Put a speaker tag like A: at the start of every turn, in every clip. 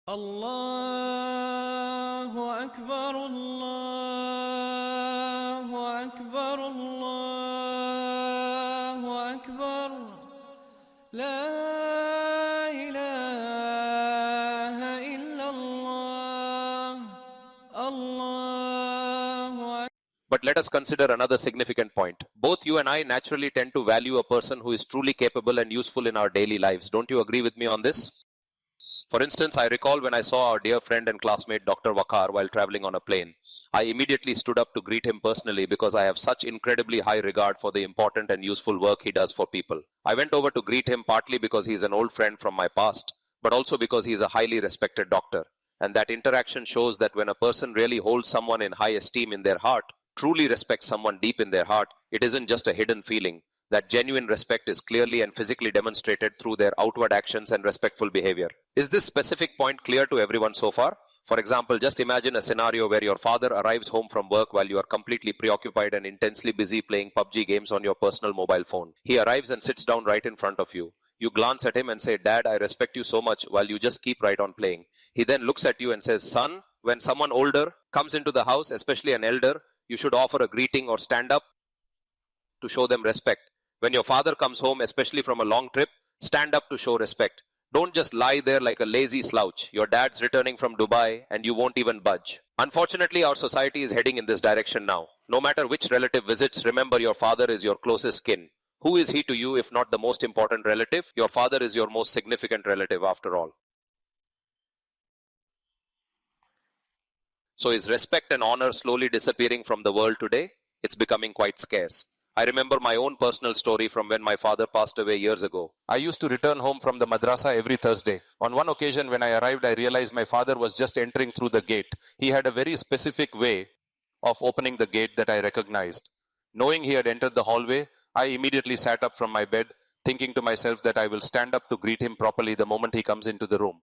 A: الله أكبر الله أكبر الله أكبر لا إله إلا الله الله أكبر.
B: But let us consider another significant point. Both you and I naturally tend to value a person who is truly capable and useful in our daily lives. Don't you agree with me on this? For instance, I recall when I saw our dear friend and classmate Dr. Wakar while traveling on a plane. I immediately stood up to greet him personally because I have such incredibly high regard for the important and useful work he does for people. I went over to greet him partly because he is an old friend from my past, but also because he is a highly respected doctor. And that interaction shows that when a person really holds someone in high esteem in their heart, truly respects someone deep in their heart, it isn't just a hidden feeling. That genuine respect is clearly and physically demonstrated through their outward actions and respectful behavior. Is this specific point clear to everyone so far? For example, just imagine a scenario where your father arrives home from work while you are completely preoccupied and intensely busy playing PUBG games on your personal mobile phone. He arrives and sits down right in front of you. You glance at him and say, "Dad, I respect you so much," while you just keep right on playing. He then looks at you and says, "Son, when someone older comes into the house, especially an elder, you should offer a greeting or stand up to show them respect. When your father comes home, especially from a long trip, stand up to show respect. Don't just lie there like a lazy slouch. Your dad's returning from Dubai and you won't even budge." Unfortunately, our society is heading in this direction now. No matter which relative visits, remember your father is your closest kin. Who is he to you if not the most important relative? Your father is your most significant relative after all. So is respect and honor slowly disappearing from the world today? It's becoming quite scarce. I remember my own personal story from when my father passed away years ago. I used to return home from the madrasa every Thursday. On one occasion when I arrived, I realized my father was just entering through the gate. He had a very specific way of opening the gate that I recognized. Knowing he had entered the hallway, I immediately sat up from my bed, thinking to myself that I will stand up to greet him properly the moment he comes into the room.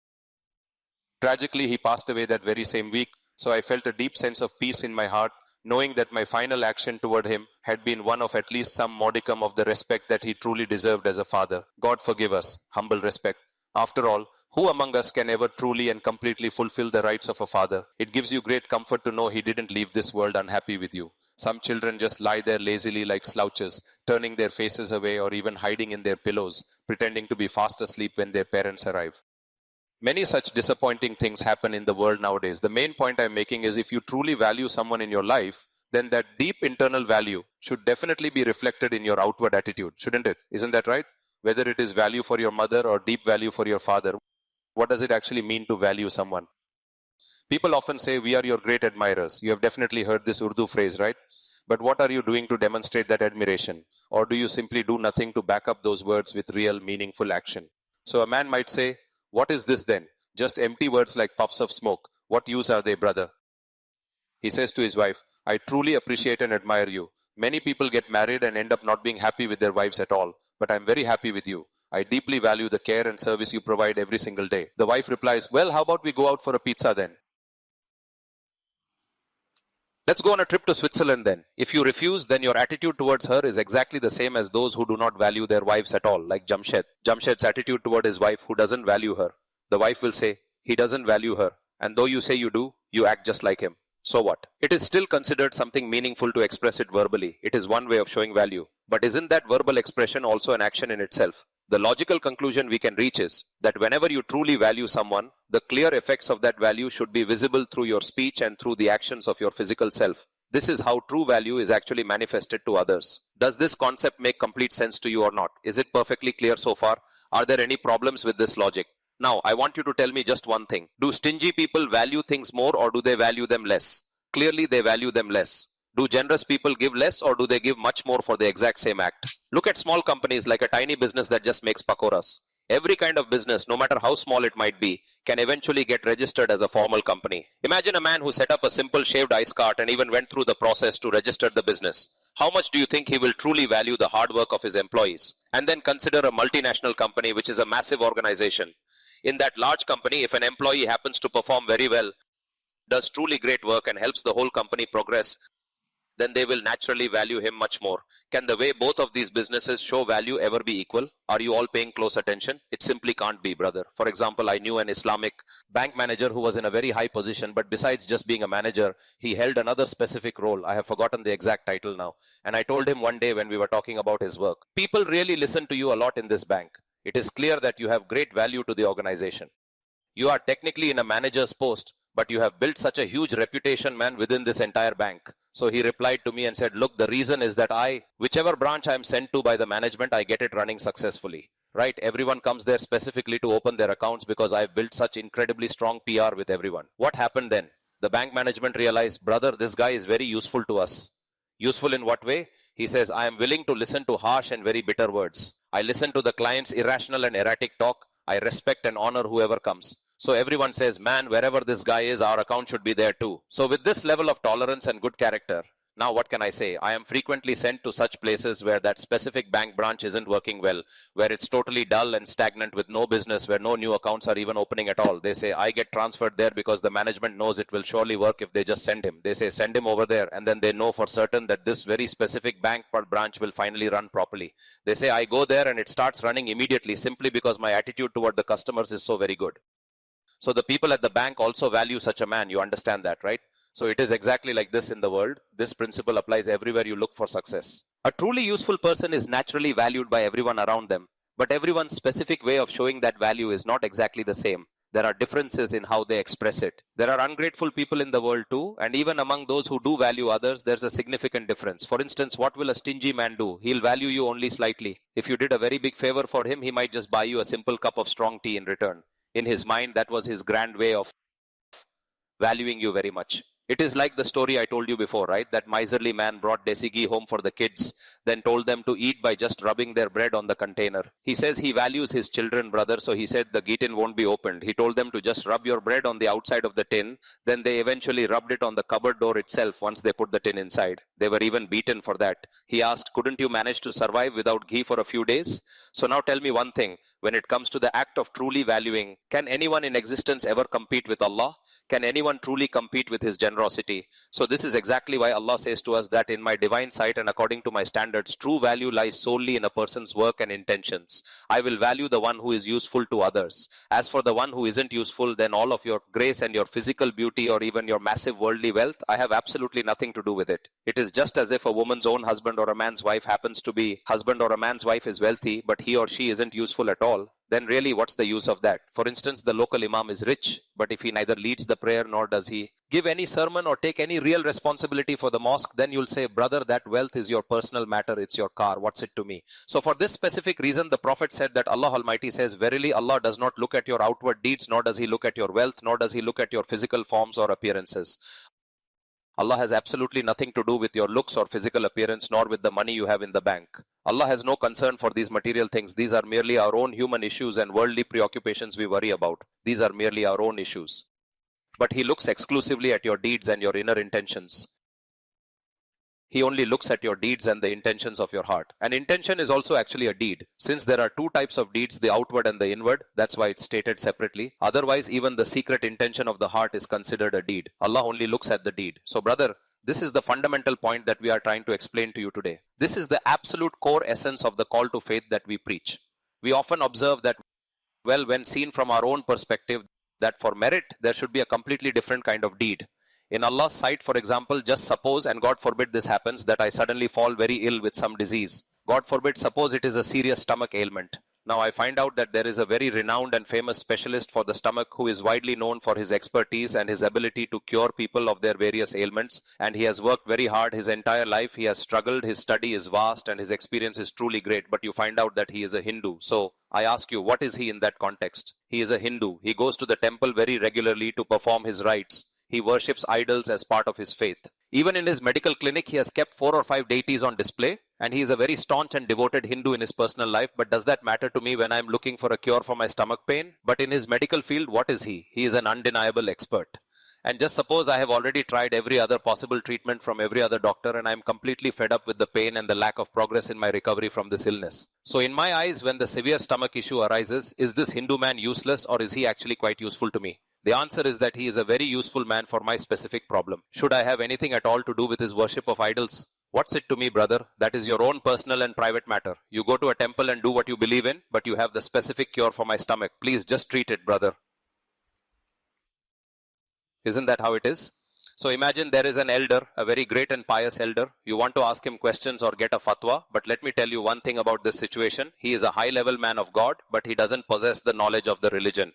B: Tragically, he passed away that very same week, so I felt a deep sense of peace in my heart, knowing that my final action toward him had been one of at least some modicum of the respect that he truly deserved as a father. God forgive us, humble respect. After all, who among us can ever truly and completely fulfill the rights of a father? It gives you great comfort to know he didn't leave this world unhappy with you. Some children just lie there lazily like slouches, turning their faces away or even hiding in their pillows, pretending to be fast asleep when their parents arrive. Many such disappointing things happen in the world nowadays. The main point I'm making is if you truly value someone in your life, then that deep internal value should definitely be reflected in your outward attitude, shouldn't it? Isn't that right? Whether it is value for your mother or deep value for your father, what does it actually mean to value someone? People often say, "We are your great admirers." You have definitely heard this Urdu phrase, right? But what are you doing to demonstrate that admiration? Or do you simply do nothing to back up those words with real, meaningful action? So a man might say, "What is this then? Just empty words like puffs of smoke. What use are they, brother?" He says to his wife, "I truly appreciate and admire you. Many people get married and end up not being happy with their wives at all. But I'm very happy with you. I deeply value the care and service you provide every single day." The wife replies, "Well, how about we go out for a pizza then? Let's go on a trip to Switzerland then." If you refuse, then your attitude towards her is exactly the same as those who do not value their wives at all, like Jamshed. Jamshed's attitude toward his wife who doesn't value her. The wife will say, "He doesn't value her. And though you say you do, you act just like him. So what?" It is still considered something meaningful to express it verbally. It is one way of showing value. But isn't that verbal expression also an action in itself? The logical conclusion we can reach is that whenever you truly value someone, the clear effects of that value should be visible through your speech and through the actions of your physical self. This is how true value is actually manifested to others. Does this concept make complete sense to you or not? Is it perfectly clear so far? Are there any problems with this logic? Now, I want you to tell me just one thing. Do stingy people value things more or do they value them less? Clearly, they value them less. Do generous people give less or do they give much more for the exact same act? Look at small companies like a tiny business that just makes pakoras. Every kind of business, no matter how small it might be, can eventually get registered as a formal company. Imagine a man who set up a simple shaved ice cart and even went through the process to register the business. How much do you think he will truly value the hard work of his employees? And then consider a multinational company, which is a massive organization. In that large company, if an employee happens to perform very well, does truly great work and helps the whole company progress, then they will naturally value him much more. Can the way both of these businesses show value ever be equal? Are you all paying close attention? It simply can't be, brother. For example, I knew an Islamic bank manager who was in a very high position, but besides just being a manager, he held another specific role. I have forgotten the exact title now. And I told him one day when we were talking about his work, people really listen to you a lot in this bank. It is clear that you have great value to the organization. You are technically in a manager's post, but you have built such a huge reputation, man, within this entire bank. So he replied to me and said, look, the reason is that whichever branch I am sent to by the management, I get it running successfully. Right? Everyone comes there specifically to open their accounts because I've built such incredibly strong PR with everyone. What happened then? The bank management realized, brother, this guy is very useful to us. Useful in what way? He says, I am willing to listen to harsh and very bitter words. I listen to the client's irrational and erratic talk. I respect and honor whoever comes. So everyone says, man, wherever this guy is, our account should be there too. So with this level of tolerance and good character, now what can I say? I am frequently sent to such places where that specific bank branch isn't working well, where it's totally dull and stagnant with no business, where no new accounts are even opening at all. They say, I get transferred there because the management knows it will surely work if they just send him. They say, send him over there. And then they know for certain that this very specific bank branch will finally run properly. They say, I go there and it starts running immediately simply because my attitude toward the customers is so very good. So the people at the bank also value such a man. You understand that, right? So it is exactly like this in the world. This principle applies everywhere you look for success. A truly useful person is naturally valued by everyone around them, but everyone's specific way of showing that value is not exactly the same. There are differences in how they express it. There are ungrateful people in the world too, and even among those who do value others, there's a significant difference. For instance, what will a stingy man do? He'll value you only slightly. If you did a very big favor for him, he might just buy you a simple cup of strong tea in return. In his mind, that was his grand way of valuing you very much. It is like the story I told you before, right? That miserly man brought desi ghee home for the kids, then told them to eat by just rubbing their bread on the container. He says he values his children, brother, so he said the ghee tin won't be opened. He told them to just rub your bread on the outside of the tin. Then they eventually rubbed it on the cupboard door itself once they put the tin inside. They were even beaten for that. He asked, couldn't you manage to survive without ghee for a few days? So now tell me one thing. When it comes to the act of truly valuing, can anyone in existence ever compete with Allah? Can anyone truly compete with his generosity? So this is exactly why Allah says to us that in my divine sight and according to my standards, true value lies solely in a person's work and intentions. I will value the one who is useful to others. As for the one who isn't useful, then all of your grace and your physical beauty or even your massive worldly wealth, I have absolutely nothing to do with it. It is just as if a woman's own husband or a man's wife happens to be husband or a man's wife is wealthy, but he or she isn't useful at all. Then really what's the use of that? For instance, the local imam is rich, but if he neither leads the prayer nor does he give any sermon or take any real responsibility for the mosque, then you'll say, brother, that wealth is your personal matter, it's your car, what's it to me? So for this specific reason, the Prophet said that Allah Almighty says, verily Allah does not look at your outward deeds, nor does he look at your wealth, nor does he look at your physical forms or appearances. Allah has absolutely nothing to do with your looks or physical appearance, nor with the money you have in the bank. Allah has no concern for these material things. These are merely our own human issues and worldly preoccupations we worry about. These are merely our own issues. But He looks exclusively at your deeds and your inner intentions. He only looks at your deeds and the intentions of your heart. An intention is also actually a deed. Since there are two types of deeds, the outward and the inward, that's why it's stated separately. Otherwise, even the secret intention of the heart is considered a deed. Allah only looks at the deed. So brother, this is the fundamental point that we are trying to explain to you today. This is the absolute core essence of the call to faith that we preach. We often observe that, well, when seen from our own perspective, that for merit, there should be a completely different kind of deed. In Allah's sight, for example, just suppose, and God forbid this happens, that I suddenly fall very ill with some disease. God forbid, suppose it is a serious stomach ailment. Now I find out that there is a very renowned and famous specialist for the stomach who is widely known for his expertise and his ability to cure people of their various ailments. And he has worked very hard his entire life. He has struggled. His study is vast and his experience is truly great. But you find out that he is a Hindu. So I ask you, what is he in that context? He is a Hindu. He goes to the temple very regularly to perform his rites. He worships idols as part of his faith. Even in his medical clinic, he has kept 4 or 5 deities on display, and he is a very staunch and devoted Hindu in his personal life. But does that matter to me when I'm looking for a cure for my stomach pain? But in his medical field, what is he? He is an undeniable expert. And just suppose I have already tried every other possible treatment from every other doctor, and I'm completely fed up with the pain and the lack of progress in my recovery from this illness. So in my eyes, when the severe stomach issue arises, is this Hindu man useless, or is he actually quite useful to me? The answer is that he is a very useful man for my specific problem. Should I have anything at all to do with his worship of idols? What's it to me, brother? That is your own personal and private matter. You go to a temple and do what you believe in, but you have the specific cure for my stomach. Please just treat it, brother. Isn't that how it is? So imagine there is an elder, a very great and pious elder. You want to ask him questions or get a fatwa, but let me tell you one thing about this situation. He is a high-level man of God, but he doesn't possess the knowledge of the religion.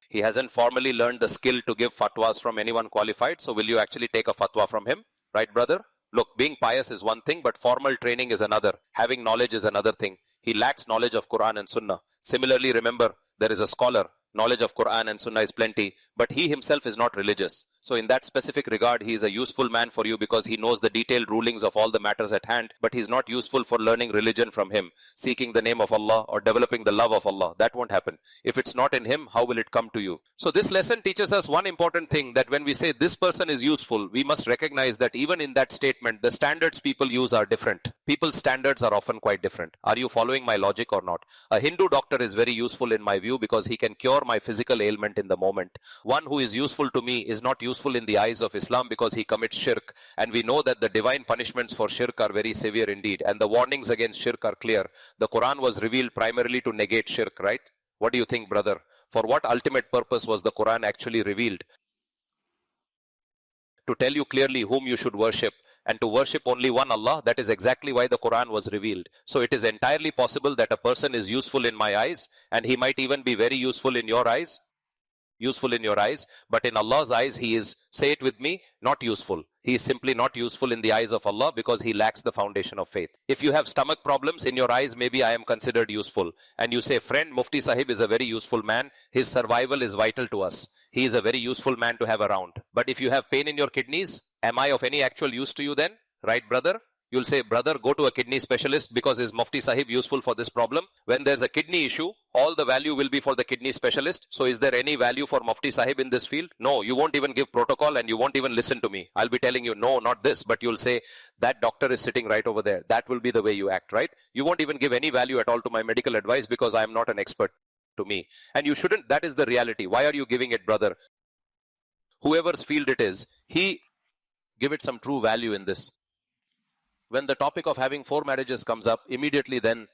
B: He hasn't formally learned the skill to give fatwas from anyone qualified. So will you actually take a fatwa from him? Right, brother? Look, being pious is one thing, but formal training is another. Having knowledge is another thing. He lacks knowledge of Quran and Sunnah. Similarly, remember, there is a scholar. Knowledge of Quran and Sunnah is plenty, but he himself is not religious. So in that specific regard, he is a useful man for you because he knows the detailed rulings of all the matters at hand, but he's not useful for learning religion from him, seeking the name of Allah or developing the love of Allah. That won't happen. If it's not in him, how will it come to you? So this lesson teaches us one important thing, that when we say this person is useful, we must recognize that even in that statement, the standards people use are different. People's standards are often quite different. Are you following my logic or not? A Hindu doctor is very useful in my view because he can cure my physical ailment in the moment. One who is useful to me is not useful in the eyes of Islam because he commits shirk, and we know that the divine punishments for shirk are very severe indeed, and the warnings against shirk are clear. The Quran was revealed primarily to negate shirk, right? What do you think, brother? For what ultimate purpose was the Quran actually revealed? To tell you clearly whom you should worship, and to worship only one Allah. That is exactly why the Quran was revealed. So it is entirely possible that a person is useful in my eyes, and he might even be very useful in your eyes. Useful in your eyes, but in Allah's eyes, he is, say it with me, not useful. He is simply not useful in the eyes of Allah because he lacks the foundation of faith. If you have stomach problems, in your eyes, maybe I am considered useful. And you say, friend, Mufti Sahib is a very useful man. His survival is vital to us. He is a very useful man to have around. But if you have pain in your kidneys, am I of any actual use to you then? Right, brother? You'll say, brother, go to a kidney specialist because is Mufti Sahib useful for this problem? When there's a kidney issue, all the value will be for the kidney specialist. So is there any value for Mufti Sahib in this field? No, you won't even give protocol and you won't even listen to me. I'll be telling you, no, not this, but you'll say, that doctor is sitting right over there. That will be the way you act, right? You won't even give any value at all to my medical advice because I am not an expert to me. And you shouldn't, that is the reality. Why are you giving it, brother? Whoever's field it is, give it some true value in this. When the topic of having 4 marriages comes up, immediately then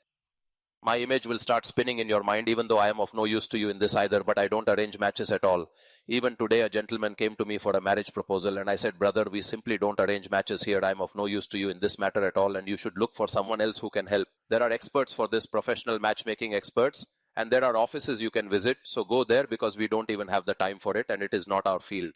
B: my image will start spinning in your mind, even though I am of no use to you in this either, but I don't arrange matches at all. Even today, a gentleman came to me for a marriage proposal and I said, brother, we simply don't arrange matches here. I'm of no use to you in this matter at all, and you should look for someone else who can help. There are experts for this, professional matchmaking experts, and there are offices you can visit. So go there because we don't even have the time for it and it is not our field.